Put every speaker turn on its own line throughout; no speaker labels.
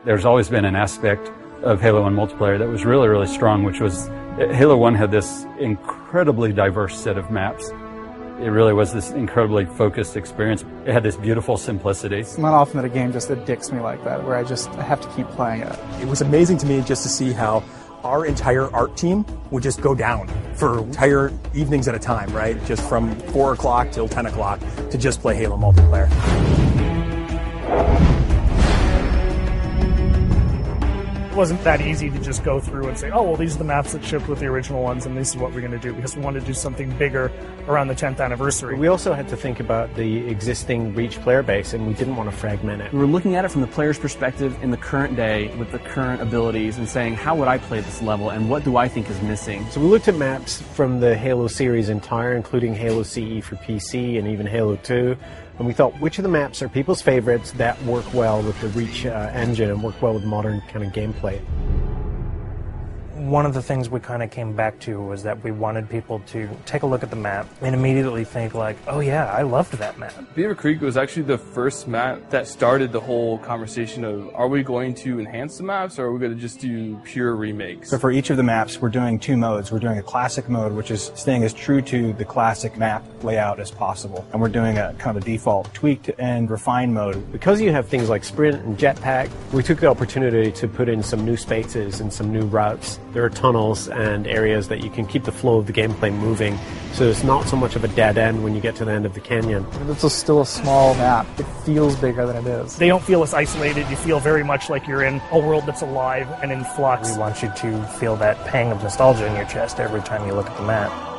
There's always been an aspect of Halo 1 multiplayer that was really, really strong, which was Halo 1 had this incredibly diverse set of maps. It really was this incredibly focused experience. It had this beautiful simplicity.
It's not often that a game just addicts me like that, where I have to keep playing it.
It was amazing to me just to see how our entire art team would just go down for entire evenings at a time, right? Just from 4 o'clock till 10 o'clock to just play Halo multiplayer.
It wasn't that easy to just go through and say, oh, well, these are the maps that shipped with the original ones, and this is what we're going to do, because we wanted to do something bigger around the 10th anniversary.
We also had to think about the existing Reach player base, and we didn't want to fragment it.
We were looking at it from the player's perspective in the current day with the current abilities and saying, how would I play this level, and what do I think is missing?
So we looked at maps from the Halo series entire, including Halo CE for PC and even Halo 2. And we thought, which of the maps are people's favorites that work well with the Reach engine and work well with modern kind of gameplay?
One of the things we kind of came back to was that we wanted people to take a look at the map and immediately think like, oh yeah, I loved that map.
Beaver Creek was actually the first map that started the whole conversation of, are we going to enhance the maps or are we going to just do pure remakes?
So for each of the maps, we're doing 2 modes. We're doing a classic mode, which is staying as true to the classic map layout as possible. And we're doing a kind of a default tweaked and refined mode.
Because you have things like sprint and jetpack, we took the opportunity to put in some new spaces and some new routes. There are tunnels and areas that you can keep the flow of the gameplay moving, so it's not so much of a dead end when you get to the end of the canyon.
It's still a small map. It feels bigger than it is.
They don't feel as isolated. You feel very much like you're in a world that's alive and in flux.
We want you to feel that pang of nostalgia in your chest every time you look at the map.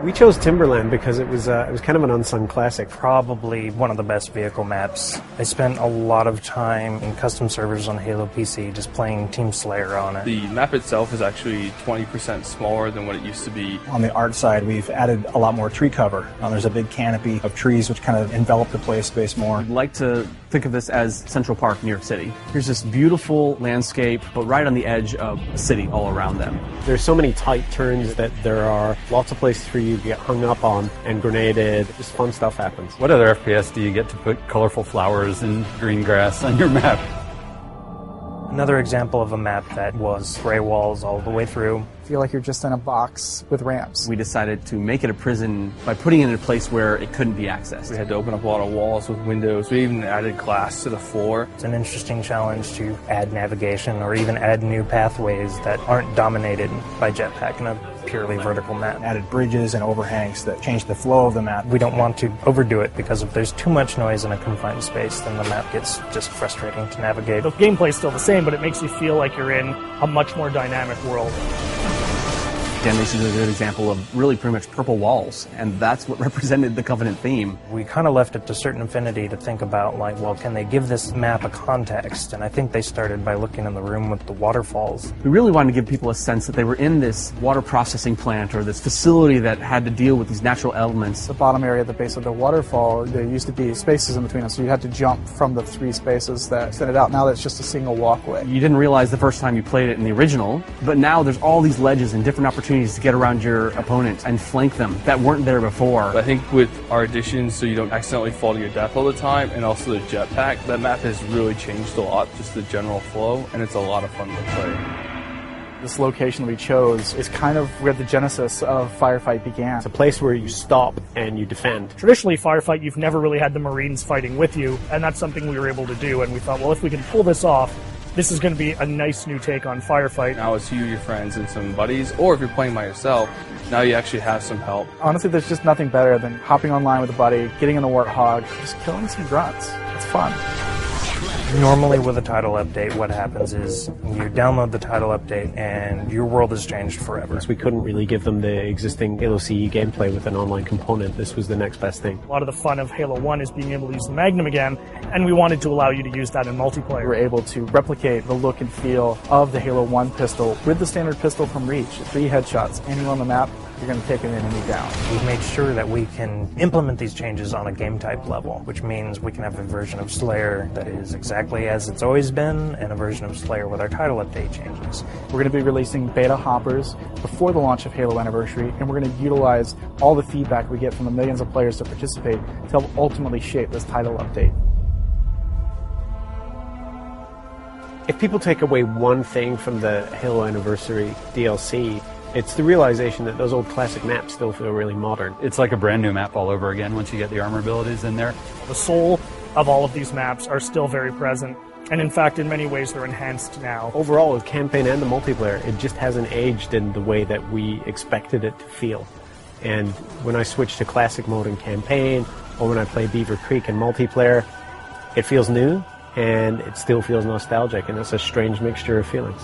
We chose Timberland because it was kind of an unsung classic.
Probably one of the best vehicle maps. I spent a lot of time in custom servers on Halo PC just playing Team Slayer on it.
The map itself is actually 20% smaller than what it used to be.
On the art side, we've added a lot more tree cover. There's a big canopy of trees which kind of envelop the play space more.
I'd like to think of this as Central Park, New York City. Here's this beautiful landscape, but right on the edge of a city all around them.
There's so many tight turns that there are lots of places for you to get hung up on and grenaded. Just fun stuff happens.
What other FPS do you get to put colorful flowers and green grass on your map?
Another example of a map that was gray walls all the way through.
Feel like you're just in a box with ramps.
We decided to make it a prison by putting it in a place where it couldn't be accessed.
We had to open up a lot of walls with windows. We even added glass to the floor.
It's an interesting challenge to add navigation or even add new pathways that aren't dominated by jetpack in a purely vertical map.
Added bridges and overhangs that change the flow of the map.
We don't want to overdo it because if there's too much noise in a confined space, then the map gets just frustrating to navigate.
The gameplay's still the same, but it makes you feel like you're in a much more dynamic world.
Dan, this is a good example of really pretty much purple walls, and that's what represented the Covenant theme.
We kind of left it to certain affinity to think about, like, well, can they give this map a context? And I think they started by looking in the room with the waterfalls.
We really wanted to give people a sense that they were in this water processing plant or this facility that had to deal with these natural elements.
The bottom area at the base of the waterfall, there used to be spaces in between them, so you had to jump from the 3 spaces that extended out. Now that's just a single walkway.
You didn't realize the first time you played it in the original, but now there's all these ledges and different opportunities to get around your opponent and flank them that weren't there before.
I think with our additions, so you don't accidentally fall to your death all the time, and also the jetpack, that map has really changed a lot, just the general flow, and it's a lot of fun to play.
This location we chose is kind of where the genesis of Firefight began.
It's a place where you stop and you defend.
Traditionally, Firefight, you've never really had the Marines fighting with you, and that's something we were able to do, and we thought, well, if we can pull this off, this is going to be a nice new take on Firefight.
Now it's you, your friends, and some buddies, or if you're playing by yourself, now you actually have some help.
Honestly, there's just nothing better than hopping online with a buddy, getting in the Warthog, just killing some grunts. It's fun.
Normally with a title update, what happens is you download the title update and your world has changed forever.
So we couldn't really give them the existing Halo CE gameplay with an online component. This was the next best thing.
A lot of the fun of Halo 1 is being able to use the Magnum again, and we wanted to allow you to use that in multiplayer.
We're able to replicate the look and feel of the Halo 1 pistol with the standard pistol from Reach. 3 headshots, anywhere on the map, you're going to take an enemy down.
We've made sure that we can implement these changes on a game type level, which means we can have a version of Slayer that is exactly as it's always been, and a version of Slayer with our title update changes.
We're going to be releasing beta hoppers before the launch of Halo Anniversary, and we're going to utilize all the feedback we get from the millions of players that participate to help ultimately shape this title update.
If people take away one thing from the Halo Anniversary DLC, it's the realization that those old classic maps still feel really modern.
It's like a brand new map all over again once you get the armor abilities in there.
The soul of all of these maps are still very present, and in fact, in many ways, they're enhanced now.
Overall, with campaign and the multiplayer, it just hasn't aged in the way that we expected it to feel. And when I switch to classic mode in campaign, or when I play Beaver Creek in multiplayer, it feels new, and it still feels nostalgic, and it's a strange mixture of feelings.